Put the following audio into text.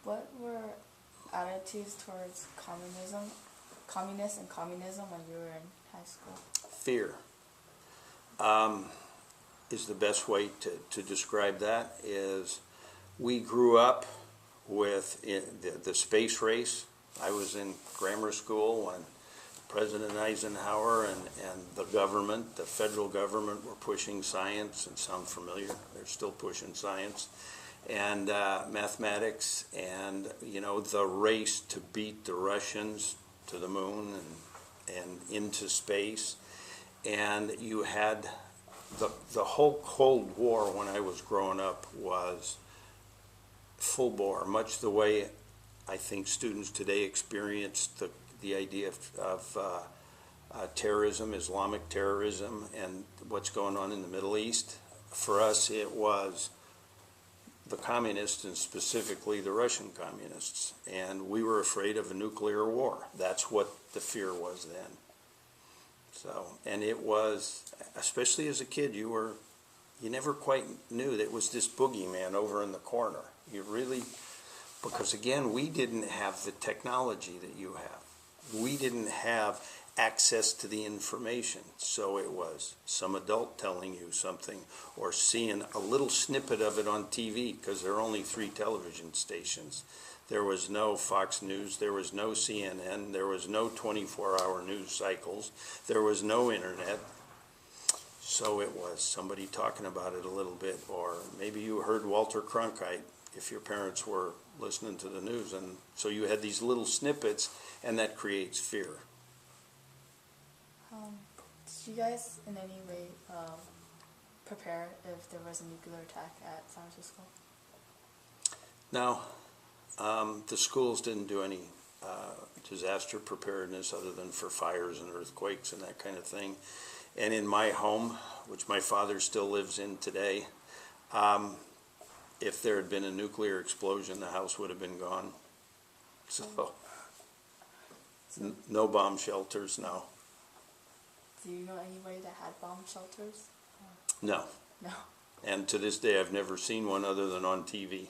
What were attitudes towards communists and communism when you were in high school? Fear is the best way to describe that. Is we grew up with the space race. I was in grammar school when President Eisenhower and the government, the federal government, were pushing science, and sound familiar, they're still pushing science, and mathematics, and the race to beat the Russians to the moon and into space. And you had the whole Cold War when I was growing up was full bore, much the way I think students today experience the idea of terrorism, Islamic terrorism, and what's going on in the Middle East. For us, it was the communists, and specifically the Russian communists, and we were afraid of a nuclear war. That's what the fear was then. So, and it was, especially as a kid, you never quite knew that it was this boogeyman over in the corner. You really, because again, we didn't have the technology that you have. We didn't have access to the information. So it was some adult telling you something, or seeing a little snippet of it on TV, because there are only 3 television stations. There was no Fox News, there was no CNN, there was no 24-hour news cycles, there was no internet. So it was somebody talking about it a little bit, or maybe you heard Walter Cronkite if your parents were listening to the news, and so you had these little snippets, and that creates fear. Did you guys in any way prepare if there was a nuclear attack at San Francisco? No, the schools didn't do any disaster preparedness other than for fires and earthquakes and that kind of thing. And in my home, which my father still lives in today, if there had been a nuclear explosion, the house would have been gone. So, no bomb shelters, no. Do you know anybody that had bomb shelters? No. No. And to this day, I've never seen one other than on TV.